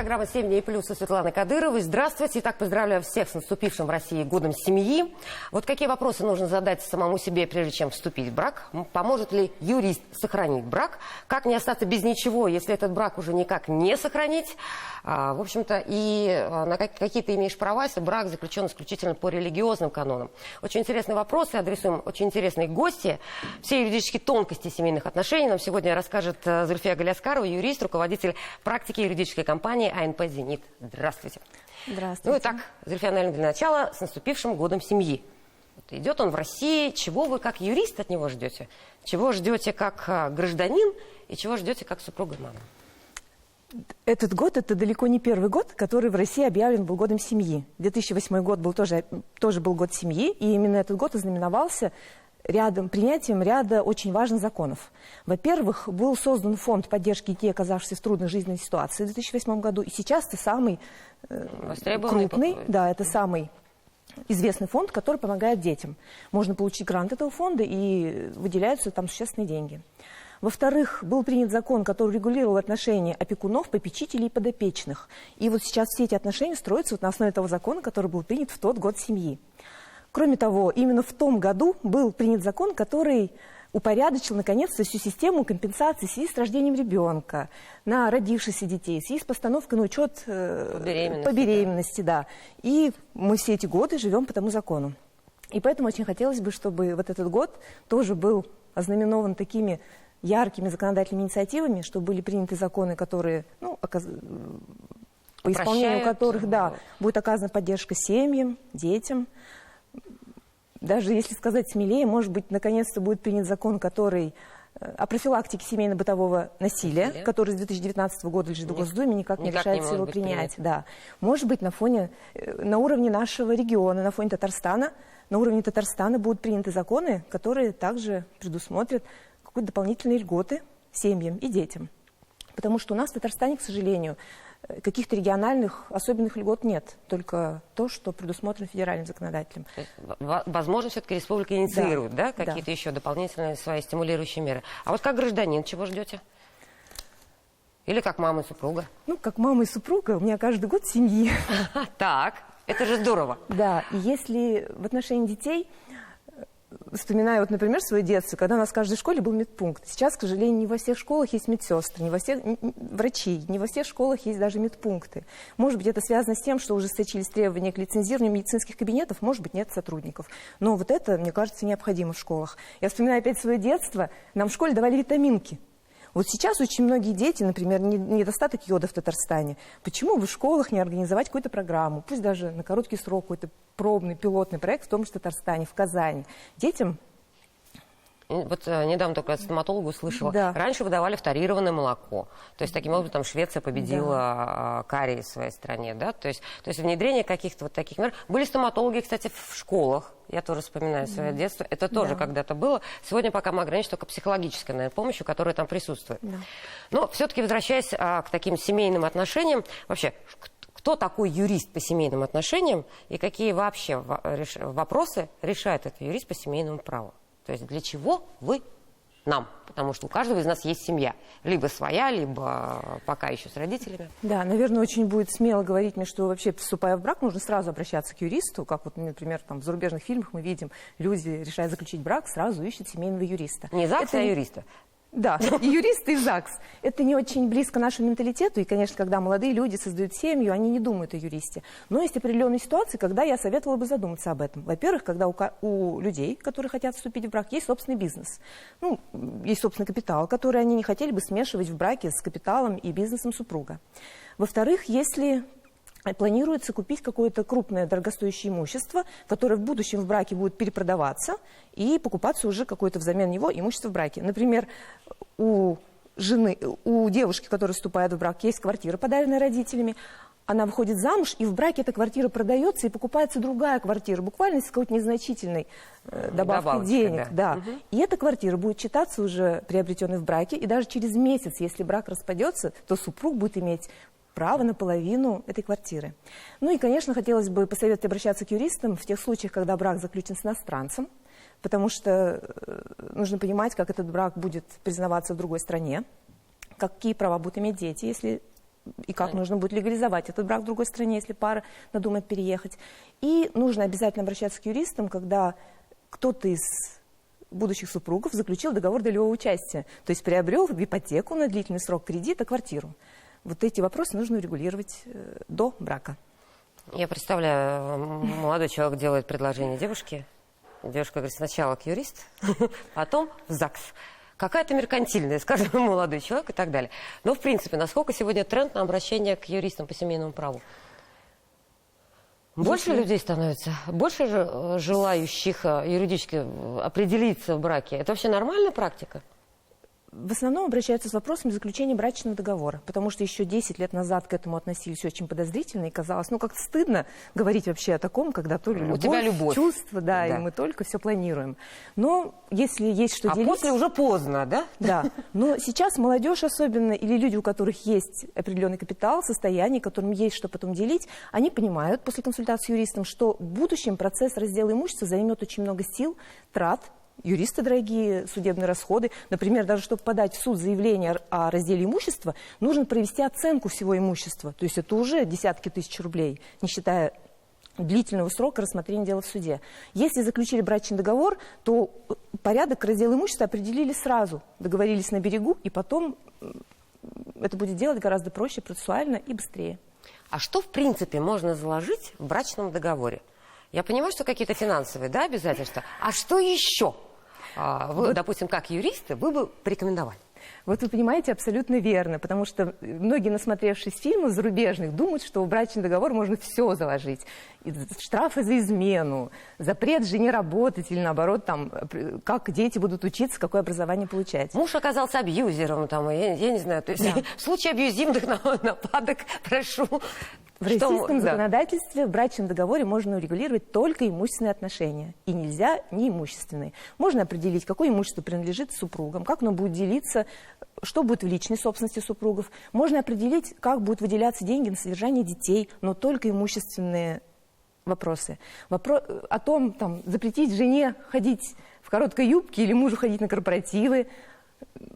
программа «7 дней плюс» у Светланы Кадыровой. Здравствуйте. Итак, поздравляю всех с наступившим в России годом семьи. Вот какие вопросы нужно задать самому себе, прежде чем вступить в брак? Поможет ли юрист сохранить брак? Как не остаться без ничего, если этот брак уже никак не сохранить? В общем-то, и на какие ты имеешь права, если брак заключен исключительно по религиозным канонам? Очень интересные вопросы, адресуем очень интересные гости. Все юридические тонкости семейных отношений нам сегодня расскажет Зульфия Галяскарова, юрист, руководитель практики юридической компании АНП «Зенит». Здравствуйте. Здравствуйте. Ну и так, Зульфия, наверное, для начала с наступившим годом семьи. Вот идет он в России. Чего вы как юрист от него ждете? Чего ждете как гражданин и чего ждете как супруга и мама? Этот год – это далеко не первый год, который в России объявлен был годом семьи. 2008 год был тоже был год семьи, и именно этот год ознаменовался принятием ряда очень важных законов. Во-первых, был создан фонд поддержки детей, оказавшихся в трудной жизненной ситуации в 2008 году, и сейчас это самый крупный, да, это самый известный фонд, который помогает детям. Можно получить грант этого фонда, и выделяются там существенные деньги. Во-вторых, был принят закон, который регулировал отношения опекунов, попечителей и подопечных. И вот сейчас все эти отношения строятся вот на основе того закона, который был принят в тот год семьи. Кроме того, именно в том году был принят закон, который упорядочил, наконец-то, всю систему компенсации в связи с рождением ребенка, на родившихся детей, в связи с постановкой на учет по беременности, да. И мы все эти годы живем по тому закону. И поэтому очень хотелось бы, чтобы вот этот год тоже был ознаменован такими яркими законодательными инициативами, чтобы были приняты законы, которые, по исполнению которых, да, будет оказана поддержка семьям, детям. Даже если сказать смелее, может быть, наконец-то будет принят закон, который о профилактике семейно-бытового насилия, который с 2019 года лежит в Госдуме, никак не решается его принять. Да. Может быть, на уровне нашего региона, на фоне Татарстана, на уровне Татарстана будут приняты законы, которые также предусмотрят какие-то дополнительные льготы семьям и детям. Потому что у нас в Татарстане, к сожалению, каких-то региональных особенных льгот нет. Только то, что предусмотрено федеральным законодателем. Возможно, все-таки республика инициирует, да, какие-то еще дополнительные свои стимулирующие меры. А вот как гражданин, чего ждете? Или как мама и супруга? Ну, как мама и супруга, у меня каждый год семьи. Так, это же здорово. Да, и если в отношении детей... Вспоминаю, вот, например, свое детство, когда у нас в каждой школе был медпункт. Сейчас, к сожалению, не во всех школах есть медсестры, не во всех врачи, не во всех школах есть даже медпункты. Может быть, это связано с тем, что ужесточились требования к лицензированию медицинских кабинетов, может быть, нет сотрудников. Но вот это, мне кажется, необходимо в школах. Я вспоминаю опять свое детство, нам в школе давали витаминки. Вот сейчас очень многие дети, например, недостаток йода в Татарстане. Почему бы в школах не организовать какую-то программу, пусть даже на короткий срок, какой-то пробный, пилотный проект в том же Татарстане, в Казани. Детям... Вот недавно только от стоматолога услышала. Да. Раньше выдавали фторированное молоко. То есть, таким образом, Швеция победила кариес в своей стране. Да? То есть внедрение каких-то вот таких мер. Были стоматологи, кстати, в школах. Я тоже вспоминаю свое детство. Это тоже когда-то было. Сегодня пока мы ограничены только психологической, наверное, помощью, которая там присутствует. Да. Но все-таки, возвращаясь к таким семейным отношениям, вообще, кто такой юрист по семейным отношениям и какие вообще вопросы решает этот юрист по семейному праву? То есть для чего вы нам? Потому что у каждого из нас есть семья. Либо своя, либо пока еще с родителями. Да, наверное, очень будет смело говорить мне, что вообще, вступая в брак, нужно сразу обращаться к юристу. Как вот, например, там, в зарубежных фильмах мы видим, люди, решая заключить брак, сразу ищут семейного юриста. Не ЗАГС, а юриста. Да, и юристы, и ЗАГС. Это не очень близко нашему менталитету. И, конечно, когда молодые люди создают семью, они не думают о юристе. Но есть определенные ситуации, когда я советовала бы задуматься об этом. Во-первых, когда у людей, которые хотят вступить в брак, есть собственный бизнес. Ну, есть собственный капитал, который они не хотели бы смешивать в браке с капиталом и бизнесом супруга. Во-вторых, если... планируется купить какое-то крупное дорогостоящее имущество, которое в будущем в браке будет перепродаваться и покупаться уже какое-то взамен него имущество в браке. Например, у девушки, которая вступает в брак, есть квартира, подаренная родителями, она выходит замуж, и в браке эта квартира продается, и покупается другая квартира, буквально с какой-то незначительной добавкой денег. Да. Угу. И эта квартира будет считаться уже приобретенной в браке, и даже через месяц, если брак распадется, то супруг будет иметь право на половину этой квартиры. Ну и, конечно, хотелось бы посоветовать обращаться к юристам в тех случаях, когда брак заключен с иностранцем, потому что нужно понимать, как этот брак будет признаваться в другой стране, какие права будут иметь дети, если и как нужно будет легализовать этот брак в другой стране, если пара надумает переехать. И нужно обязательно обращаться к юристам, когда кто-то из будущих супругов заключил договор долевого участия, то есть приобрел в ипотеку на длительный срок кредита квартиру. Вот эти вопросы нужно урегулировать до брака. Я представляю, молодой человек делает предложение девушке. Девушка говорит, сначала к юристу, потом в ЗАГС. Какая-то меркантильная, скажем, молодой человек и так далее. Но, в принципе, насколько сегодня тренд на обращение к юристам по семейному праву? Больше людей становится? Больше желающих юридически определиться в браке? Это вообще нормальная практика? В основном обращаются с вопросом заключения брачного договора, потому что еще 10 лет назад к этому относились очень подозрительно, и казалось, ну, как-то стыдно говорить вообще о таком, когда только любовь, у тебя любовь, чувства, да, и мы только все планируем. Но если есть что делить... после уже поздно, да? Да, но сейчас молодежь особенно, или люди, у которых есть определенный капитал, состояние, которым есть что потом делить, они понимают после консультации с юристом, что в будущем процесс раздела имущества займет очень много сил, трат, юристы дорогие, судебные расходы. Например, даже чтобы подать в суд заявление о разделе имущества, нужно провести оценку всего имущества. То есть это уже десятки тысяч рублей, не считая длительного срока рассмотрения дела в суде. Если заключили брачный договор, то порядок раздела имущества определили сразу, договорились на берегу, и потом это будет делать гораздо проще, процессуально и быстрее. А что, в принципе, можно заложить в брачном договоре? Я понимаю, что какие-то финансовые, да, обязательства. А что еще? Вы, допустим, как юристы, вы бы порекомендовали? Вот вы понимаете, абсолютно верно, потому что многие, насмотревшись фильмов зарубежных, думают, что в брачный договор можно все заложить. И штрафы за измену, запрет жене работать или наоборот, там, как дети будут учиться, какое образование получать. Муж оказался абьюзером, там, я не знаю, то есть да. В случае абьюзивных нападок, прошу... В российском законодательстве в брачном договоре можно урегулировать только имущественные отношения. И нельзя неимущественные. Можно определить, какое имущество принадлежит супругам, как оно будет делиться, что будет в личной собственности супругов. Можно определить, как будут выделяться деньги на содержание детей, но только имущественные вопросы. О том, там, запретить жене ходить в короткой юбке или мужу ходить на корпоративы.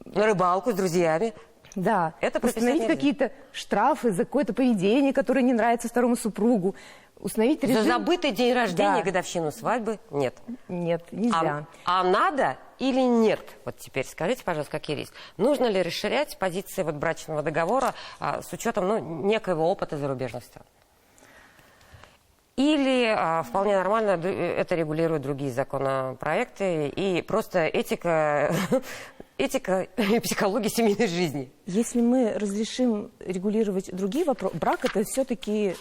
На рыбалку с друзьями. Да, это установить какие-то штрафы за какое-то поведение, которое не нравится второму супругу. Установить режим... За забытый день рождения, годовщину свадьбы? Нет. Нет, нельзя. А надо или нет? Вот теперь скажите, пожалуйста, как юрист. Нужно ли расширять позиции вот брачного договора с учетом некоего опыта зарубежных стран? Или вполне нормально это регулируют другие законопроекты и просто этика и психология семейной жизни? Если мы разрешим регулировать другие вопросы, брак это все-таки,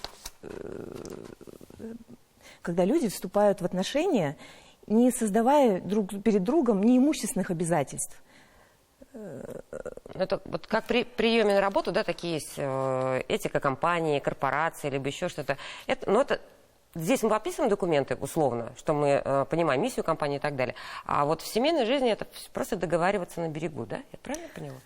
когда люди вступают в отношения, не создавая друг перед другом неимущественных обязательств. Это вот как при приеме на работу, да, такие есть этика компании, корпорации, либо еще что-то. Здесь мы подписываем документы, условно, что мы понимаем миссию компании и так далее. А вот в семейной жизни это просто договариваться на берегу, да? Я правильно поняла?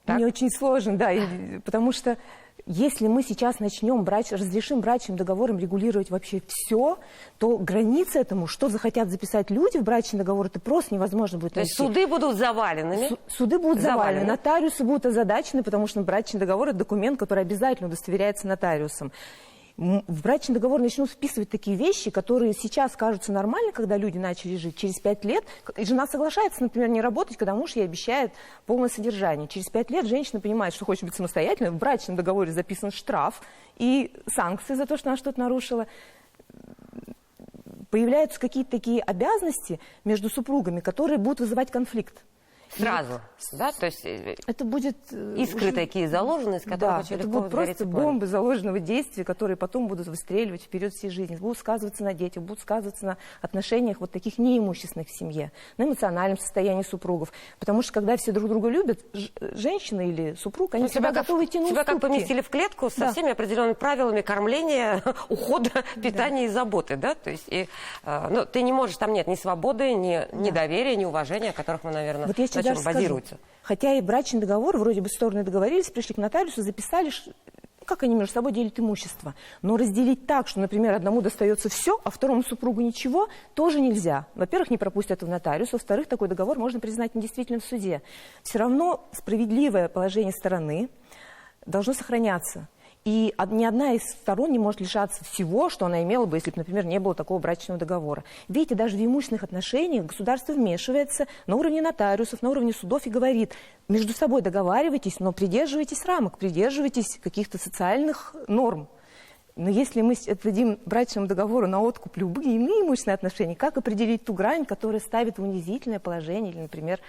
Мне очень сложно, да, потому что если мы сейчас разрешим брачным договором регулировать вообще все, то границы этому, что захотят записать люди в брачный договор, это просто невозможно будет найти. То есть суды будут заваленными? Суды будут завалены, нотариусы будут озадачены, потому что брачный договор – это документ, который обязательно удостоверяется нотариусом. В брачный договор начнут вписывать такие вещи, которые сейчас кажутся нормальны, когда люди начали жить. Через 5 лет жена соглашается, например, не работать, когда муж ей обещает полное содержание. Через 5 лет женщина понимает, что хочет быть самостоятельной. В брачном договоре записан штраф и санкции за то, что она что-то нарушила. Появляются какие-то такие обязанности между супругами, которые будут вызывать конфликт. Сразу, да? То есть это будет искры такие заложены, из которых очень это легко будут просто бомбы заложенного действия, которые потом будут выстреливать вперед всей жизни, будут сказываться на детях, будут сказываться на отношениях вот таких неимущественных в семье, на эмоциональном состоянии супругов. Потому что когда все друг друга любят, женщина или супруг, они всегда готовы идти на уступки. Тебя как поместили в клетку со всеми определенными правилами кормления, ухода, питания и заботы, да? То есть ты не можешь, там нет ни свободы, ни доверия, ни уважения, о которых мы, наверное, вот на чем базируется. Хотя и брачный договор, вроде бы стороны договорились, пришли к нотариусу, записали как они между собой делят имущество. Но разделить так, что, например, одному достается все, а второму супругу ничего, тоже нельзя. Во-первых, не пропустят в нотариус, во-вторых, такой договор можно признать недействительным в суде. Все равно справедливое положение стороны должно сохраняться. И ни одна из сторон не может лишаться всего, что она имела бы, если бы, например, не было такого брачного договора. Видите, даже в имущественных отношениях государство вмешивается на уровне нотариусов, на уровне судов и говорит, между собой договаривайтесь, но придерживайтесь рамок, придерживайтесь каких-то социальных норм. Но если мы отдадим брачному договору на откуп любые иные имущественные отношения, как определить ту грань, которая ставит в унизительное положение или, например,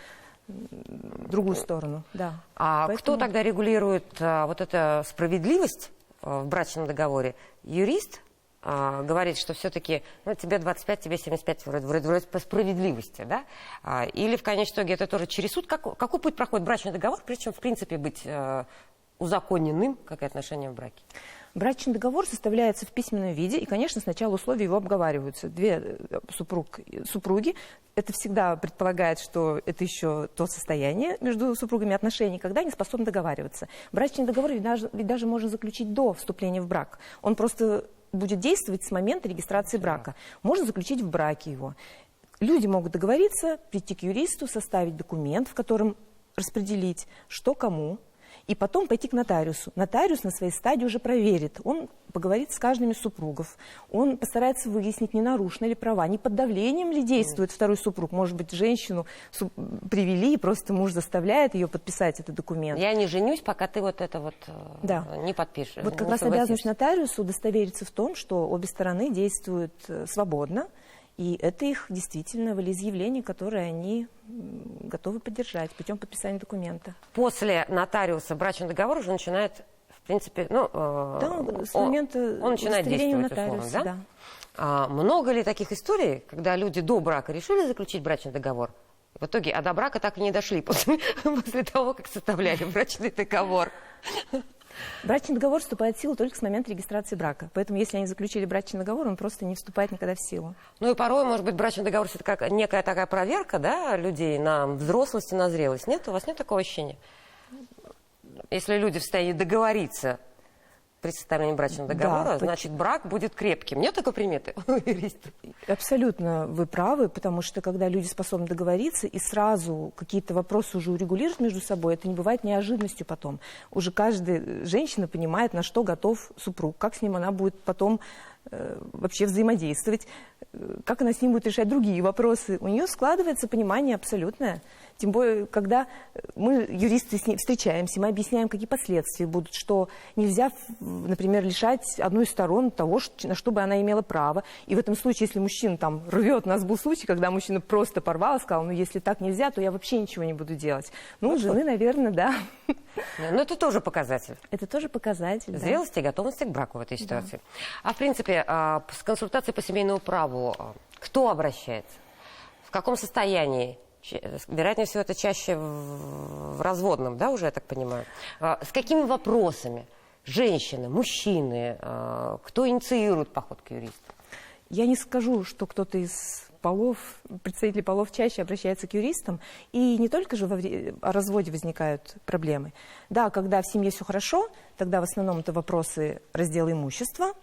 другую сторону, да. А поэтому... кто тогда регулирует вот эту справедливость в брачном договоре? Юрист говорит, что все-таки тебе 25, тебе 75, вроде по справедливости, да? Или в конечном итоге это тоже через суд? Какой путь проходит брачный договор, прежде чем, в принципе, быть узаконенным, как и отношения в браке? Брачный договор составляется в письменном виде, и, конечно, сначала условия его обговариваются. Две супруги, это всегда предполагает, что это еще то состояние между супругами отношений, когда они способны договариваться. Брачный договор ведь даже можно заключить до вступления в брак. Он просто будет действовать с момента регистрации брака. Можно заключить в браке его. Люди могут договориться, прийти к юристу, составить документ, в котором распределить, что кому, и потом пойти к нотариусу. Нотариус на своей стадии уже проверит. Он поговорит с каждым из супругов. Он постарается выяснить, не нарушены ли права, не под давлением ли действует второй супруг. Может быть, женщину привели, и просто муж заставляет ее подписать этот документ. Я не женюсь, пока ты вот это вот да. не подпишешь. Вот как раз обязанность нотариуса удостовериться в том, что обе стороны действуют свободно. И это их действительно волеизъявление, которое они готовы поддержать путем подписания документа. После нотариуса брачный договор уже начинает, в принципе, с момента он начинает действовать, условно, да? Да. Много ли таких историй, когда люди до брака решили заключить брачный договор, в итоге, до брака так и не дошли после того, как составляли брачный договор? Брачный договор вступает в силу только с момента регистрации брака. Поэтому, если они заключили брачный договор, он просто не вступает никогда в силу. Ну и порой, может быть, брачный договор – это как некая такая проверка, да, людей на взрослость и на зрелость. Нет? У вас нет такого ощущения? Если люди в состоянии договориться при составлении брачного договора, значит, брак будет крепким. Нет такой приметы у юристов? Абсолютно вы правы, потому что когда люди способны договориться и сразу какие-то вопросы уже урегулируют между собой, это не бывает неожиданностью потом. Уже каждая женщина понимает, на что готов супруг, как с ним она будет потом вообще взаимодействовать, как она с ним будет решать другие вопросы. У нее складывается понимание абсолютное. Тем более, когда мы, юристы, с ней встречаемся, мы объясняем, какие последствия будут, что нельзя, например, лишать одну из сторон того, на что бы она имела право. И в этом случае, если мужчина там рвет, у нас был случай, когда мужчина просто порвал и сказал, если так нельзя, то я вообще ничего не буду делать. Ну, жены, наверное, да. Но это тоже показатель. Это тоже показатель, зрелости и готовности к браку в этой ситуации. Да. А в принципе, с консультацией по семейному праву кто обращается? В каком состоянии? Вероятнее всего, это чаще в разводном, да, уже, я так понимаю. С какими вопросами? Женщины, мужчины? Кто инициирует поход к юристу? Я не скажу, что кто-то из представители полов чаще обращается к юристам. И не только же о разводе возникают проблемы. Да, когда в семье все хорошо, тогда в основном это вопросы раздела имущества.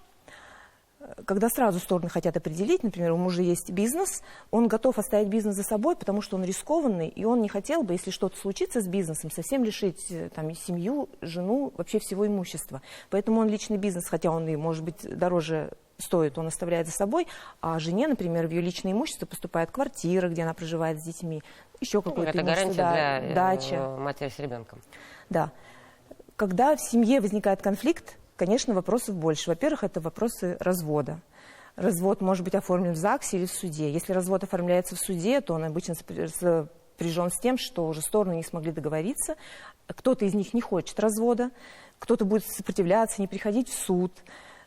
Когда сразу стороны хотят определить, например, у мужа есть бизнес, он готов оставить бизнес за собой, потому что он рискованный, и он не хотел бы, если что-то случится с бизнесом, совсем лишить там, семью, жену, вообще всего имущества. Поэтому он личный бизнес, хотя он и, может быть, дороже стоит, он оставляет за собой, а жене, например, в ее личное имущество поступает квартира, где она проживает с детьми, еще какое-то имущество. Это гарантия для дача. Матери с ребенком. Да. Когда в семье возникает конфликт, конечно, вопросов больше. Во-первых, это вопросы развода. Развод может быть оформлен в ЗАГСе или в суде. Если развод оформляется в суде, то он обычно сопряжен с тем, что уже стороны не смогли договориться. Кто-то из них не хочет развода, кто-то будет сопротивляться, не приходить в суд.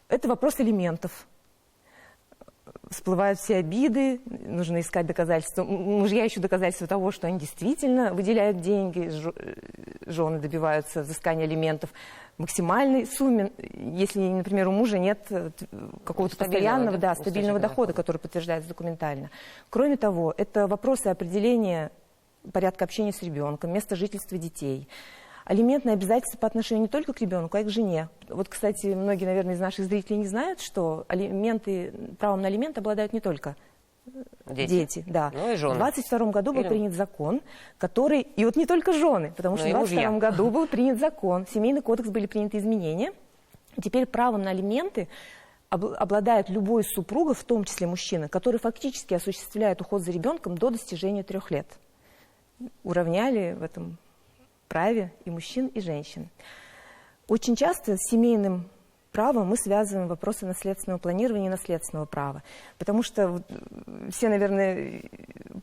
Это вопрос элементов. Всплывают все обиды, нужно искать доказательства. Мужья ищут доказательства того, что они действительно выделяют деньги, жены добиваются взыскания алиментов в максимальной сумме, если, например, у мужа нет какого-то постоянного, стабильного дохода, который подтверждается документально. Кроме того, это вопросы определения порядка общения с ребенком, места жительства детей. алиментные обязательства по отношению не только к ребенку, а и к жене. Вот, кстати, многие, наверное, из наших зрителей не знают, что правом на алименты обладают не только дети, да. Ну и жены. В 22 году был принят закон, который... И вот не только жены, потому что в 22 году был принят закон, в Семейный кодекс были приняты изменения. Теперь правом на алименты обладает любой из супругов, в том числе мужчина, который фактически осуществляет уход за ребенком до достижения 3 лет. Уравняли в этом праве и мужчин, и женщин. Очень часто с семейным правом мы связываем вопросы наследственного планирования и наследственного права. Потому что все, наверное,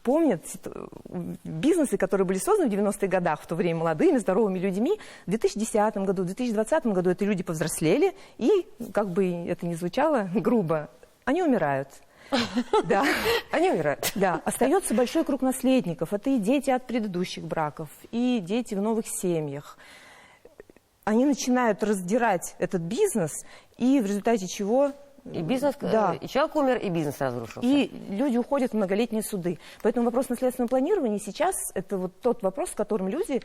помнят бизнесы, которые были созданы в 90-х годах, в то время молодыми, здоровыми людьми. В 2010 году, в 2020 году эти люди повзрослели, и, как бы это ни звучало грубо, они умирают. Да. Они умирают. Да. Остается большой круг наследников. Это и дети от предыдущих браков, и дети в новых семьях. Они начинают раздирать этот бизнес, и в результате чего... И бизнес, да. И человек умер, и бизнес разрушился. И люди уходят в многолетние суды. Поэтому вопрос наследственного планирования сейчас это вот тот вопрос, с которым люди,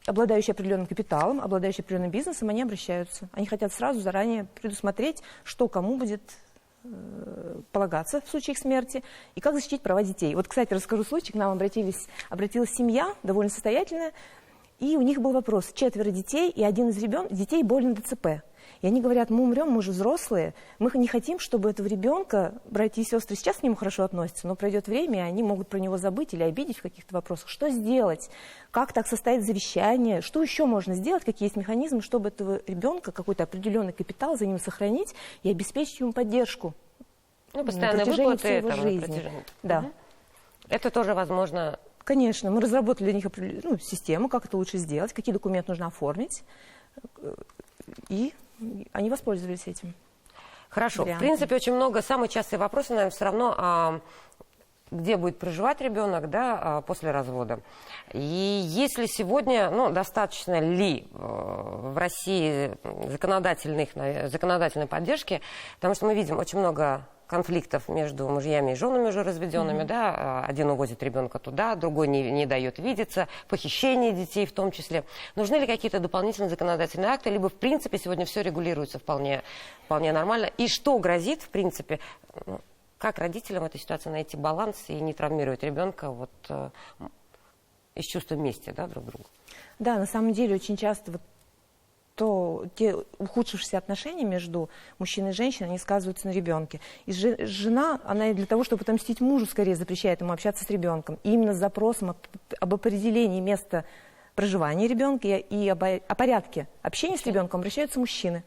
обладающие определенным капиталом, обладающие определенным бизнесом, они обращаются. Они хотят сразу заранее предусмотреть, что кому будет полагаться в случае их смерти, и как защитить права детей. Вот, кстати, расскажу случай. К нам обратилась семья, довольно состоятельная, и у них был вопрос: 4 детей, и один из детей болен ДЦП. И они говорят: мы умрем, мы же взрослые, мы не хотим, чтобы этого ребенка, братья и сестры сейчас к нему хорошо относятся, но пройдет время, и они могут про него забыть или обидеть в каких-то вопросах. Что сделать? Как так составить завещание? Что еще можно сделать? Какие есть механизмы, чтобы этого ребенка, какой-то определенный капитал за ним сохранить и обеспечить ему поддержку? Ну, постоянные выплаты его жизни. Да. Угу. Это тоже возможно. Конечно, мы разработали для них систему, как это лучше сделать, какие документы нужно оформить, и они воспользовались этим. Хорошо. В принципе, очень много, самые частые вопросы, наверное, все равно, где будет проживать ребенок, да, после развода. И если сегодня, достаточно ли в России законодательной поддержки, потому что мы видим очень много конфликтов между мужьями и женами уже разведенными, да, один увозит ребенка туда, другой не дает видеться, похищение детей в том числе. Нужны ли какие-то дополнительные законодательные акты, либо в принципе сегодня все регулируется вполне нормально? И что грозит, в принципе, как родителям в этой ситуации найти баланс и не травмировать ребенка из чувства мести, да, друг другу? Да, на самом деле очень часто те ухудшившиеся отношения между мужчиной и женщиной, они сказываются на ребенке. И жена, она для того, чтобы отомстить мужу, скорее запрещает ему общаться с ребенком. И именно с запросом об определении места проживания ребенка и о порядке общения с ребенком обращаются мужчины.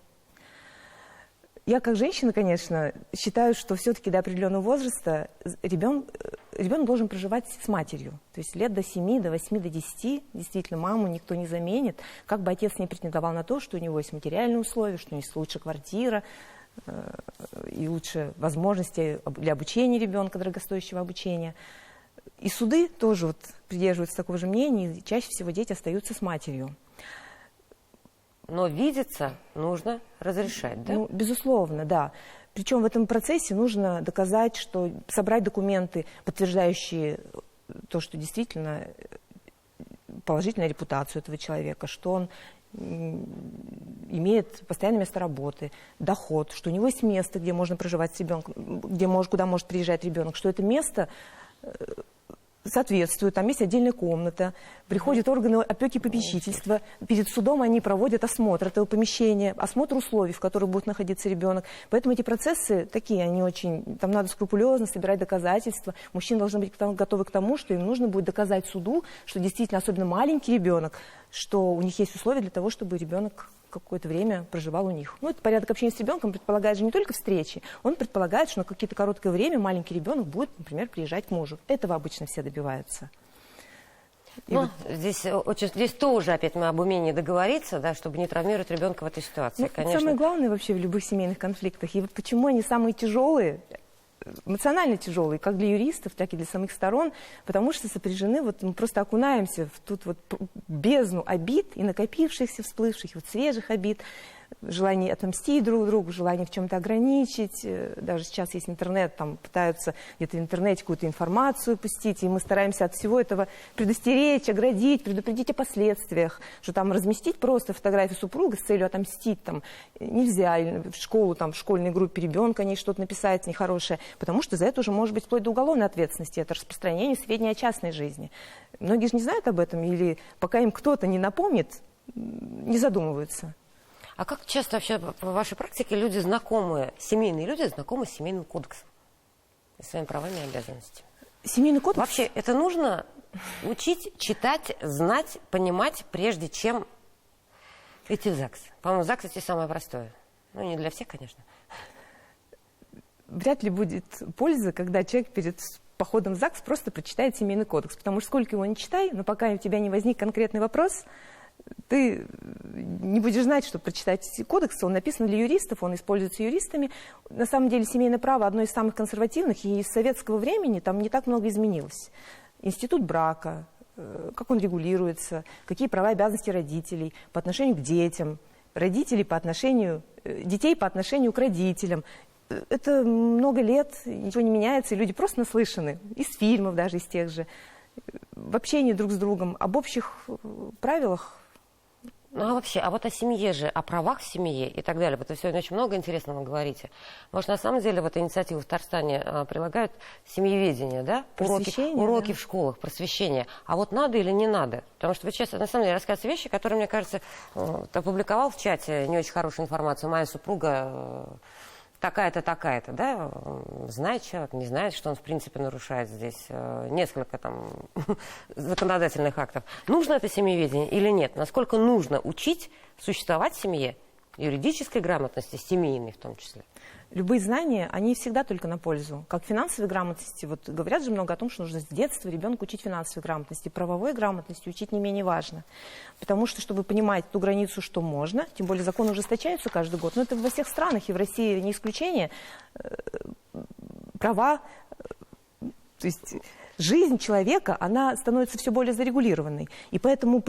Я, как женщина, конечно, считаю, что все-таки до определенного возраста ребенок должен проживать с матерью. То есть лет до 7, до 8, до 10 действительно маму никто не заменит. Как бы отец не претендовал на то, что у него есть материальные условия, что у него есть лучше квартира и лучше возможности для обучения ребенка, дорогостоящего обучения. И суды тоже придерживаются такого же мнения, и чаще всего дети остаются с матерью. Но видеться нужно разрешать, да? Безусловно, да. Причем в этом процессе нужно доказать, собрать документы, подтверждающие то, что действительно положительная репутацию этого человека, что он имеет постоянное место работы, доход, что у него есть место, где можно проживать с ребенком, куда может приезжать ребенок, что это место соответствует, там есть отдельная комната, приходят органы опеки и попечительства, перед судом они проводят осмотр этого помещения, осмотр условий, в которых будет находиться ребенок. Поэтому эти процессы такие, они очень, там надо скрупулезно собирать доказательства. Мужчины должны быть готовы к тому, что им нужно будет доказать суду, что действительно, особенно маленький ребенок, что у них есть условия для того, чтобы ребенок какое-то время проживал у них. Это порядок общения с ребенком предполагает же не только встречи, он предполагает, что на какое-то короткое время маленький ребенок будет, например, приезжать к мужу. Этого обычно все добиваются. Здесь тоже опять мы об умении договориться, да, чтобы не травмировать ребенка в этой ситуации. Конечно. Самое главное вообще в любых семейных конфликтах, и почему они самые тяжелые, эмоционально тяжелые, как для юристов, так и для самих сторон, потому что сопряжены, мы просто окунаемся в бездну обид и накопившихся, всплывших, свежих обид. желание отомстить друг другу, желание в чем-то ограничить. Даже сейчас есть интернет, там пытаются где-то в интернете какую-то информацию пустить, и мы стараемся от всего этого предостеречь, оградить, предупредить о последствиях, что там разместить просто фотографию супруга с целью отомстить там нельзя, или в школу, там, в школьной группе ребенка о ней что-то написать нехорошее, потому что за это уже может быть вплоть до уголовной ответственности, это распространение сведений о частной жизни. Многие же не знают об этом, или пока им кто-то не напомнит, не задумываются. А как часто вообще в вашей практике люди знакомые, семейные люди знакомы с семейным кодексом и своими правами и обязанностями? Семейный кодекс? Вообще это нужно учить, читать, знать, понимать, прежде чем идти в ЗАГС? По-моему, ЗАГС это самое простое. Ну, не для всех, конечно. Вряд ли будет польза, когда человек перед походом в ЗАГС просто прочитает семейный кодекс. Потому что сколько его не читай, но пока у тебя не возник конкретный вопрос, ты не будешь знать, что прочитать кодекс. Он написан для юристов, он используется юристами. На самом деле семейное право одно из самых консервативных, и из советского времени там не так много изменилось. Институт брака, как он регулируется, какие права и обязанности родителей по отношению к детям, детей по отношению к родителям. Это много лет, ничего не меняется, и люди просто наслышаны, из фильмов даже, из тех же, в общении друг с другом, об общих правилах. Ну а вообще, а вот о семье же, о правах в семье и так далее. Вот вы сегодня очень много интересного говорите. Может, на самом деле вот инициативу в Татарстане прилагают семьеведение, да? Уроки да. в школах, просвещение. А вот надо или не надо? Потому что вы сейчас, на самом деле, рассказываете вещи, которые, мне кажется, опубликовал в чате не очень хорошую информацию. Моя супруга такая-то, такая-то, да? Знает человек, не знает, что он, в принципе, нарушает здесь несколько там законодательных актов. Нужно это семьеведение или нет? Насколько нужно учить существовать в семье, юридической грамотности, семейной в том числе? Любые знания, они всегда только на пользу. Как финансовой грамотности, вот говорят же много о том, что нужно с детства ребенку учить финансовой грамотности. Правовой грамотности учить не менее важно. Потому что, чтобы понимать ту границу, что можно, тем более законы ужесточаются каждый год, но это во всех странах, и в России не исключение, права, то есть жизнь человека, она становится все более зарегулированной. И поэтому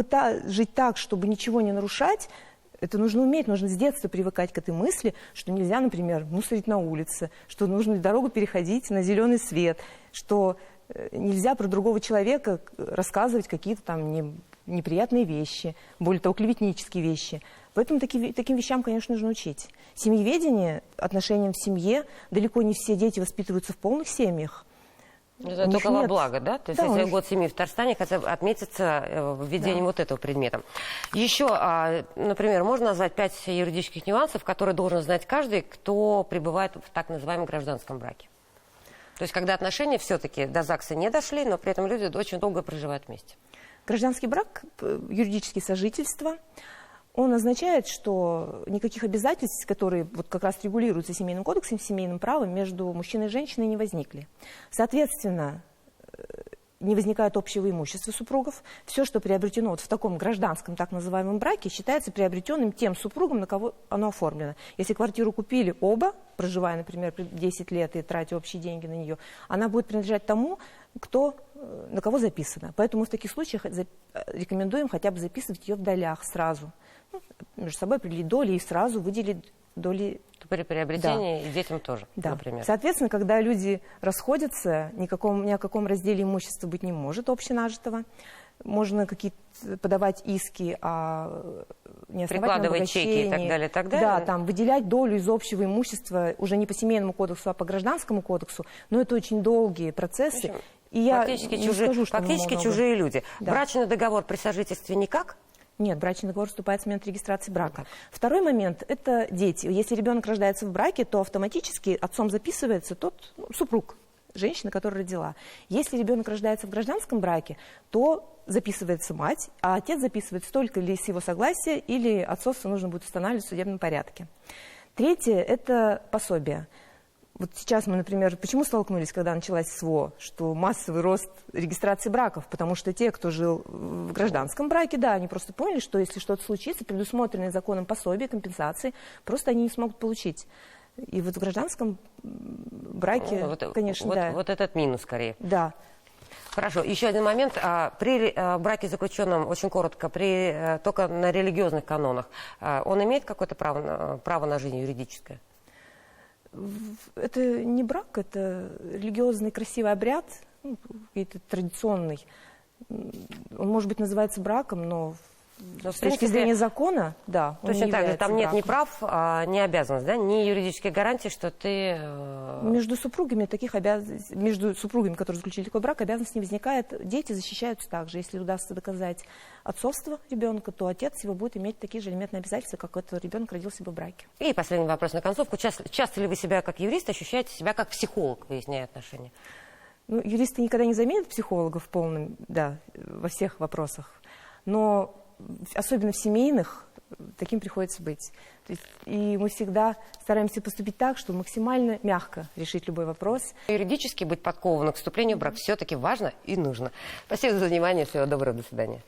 жить так, чтобы ничего не нарушать, это нужно уметь, нужно с детства привыкать к этой мысли, что нельзя, например, мусорить на улице, что нужно дорогу переходить на зеленый свет, что нельзя про другого человека рассказывать какие-то там неприятные вещи, более того, клеветнические вещи. Поэтому таким вещам, конечно, нужно учить. Семьеведение, отношениям в семье, далеко не все дети воспитываются в полных семьях. Это только во благо, да? То есть, да, если год семьи в Татарстане хотя бы отметится введением вот этого предмета. Еще, например, можно назвать 5 юридических нюансов, которые должен знать каждый, кто пребывает в так называемом гражданском браке. То есть, когда отношения все-таки до ЗАГСа не дошли, но при этом люди очень долго проживают вместе. Гражданский брак, юридические сожительства, он означает, что никаких обязательств, которые вот как раз регулируются семейным кодексом, семейным правом, между мужчиной и женщиной не возникли. Соответственно, не возникает общего имущества супругов. Все, что приобретено вот в таком гражданском, так называемом браке, считается приобретенным тем супругом, на кого оно оформлено. Если квартиру купили оба, проживая, например, 10 лет и тратя общие деньги на нее, она будет принадлежать тому, на кого записано. Поэтому в таких случаях рекомендуем хотя бы записывать ее в долях сразу. Между собой определить доли и сразу выделить доли. При приобретении, да. И детям тоже, да. Например. Соответственно, когда люди расходятся, ни о каком разделе имущества быть не может общенажитого. Можно какие-то подавать иски о неосновательном прикладывать чеки и так далее, так далее. Да, там выделять долю из общего имущества уже не по семейному кодексу, а по гражданскому кодексу. Но это очень долгие процессы. В общем, и я фактически чужие люди. Да. Брачный договор при сожительстве никак? Нет, брачный договор вступает с момента регистрации брака. Второй момент – это дети. Если ребенок рождается в браке, то автоматически отцом записывается тот супруг, женщина, которая родила. Если ребенок рождается в гражданском браке, то записывается мать, а отец записывается только ли с его согласия, или отцовство нужно будет устанавливать в судебном порядке. Третье – это пособие. Вот сейчас мы, например, почему столкнулись, когда началась СВО, что массовый рост регистрации браков, потому что те, кто жил в гражданском браке, да, они просто поняли, что если что-то случится, предусмотренные законом пособия, компенсации, просто они не смогут получить. И вот в гражданском браке, конечно, да. Вот этот минус скорее. Да. Хорошо. Еще один момент. При браке заключенном, очень коротко, только на религиозных канонах, он имеет какое-то право на жизнь юридическое? Это не брак, это религиозный красивый обряд, ну, какой-то традиционный. Он, может быть, называется браком, но с точки зрения закона, да, он точно не так же, является там нет ни браком. прав, ни обязанностей, да, ни юридической гарантии, что ты... Между супругами между супругами, которые заключили такой брак, обязанность не возникает. Дети защищаются также. Если удастся доказать отцовство ребенка, то отец его будет иметь такие же элементные обязательства, как этот ребенок родился бы в браке. И последний вопрос на концовку. Часто ли вы себя как юрист ощущаете себя как психолог, выясняя отношения? Ну, юристы никогда не заменят психолога в полном, да, во всех вопросах. Но особенно в семейных таким приходится быть. То есть, и мы всегда стараемся поступить так, чтобы максимально мягко решить любой вопрос. Юридически быть подкованным к вступлению в брак все-таки важно и нужно. Спасибо за внимание. Всего доброго. До свидания.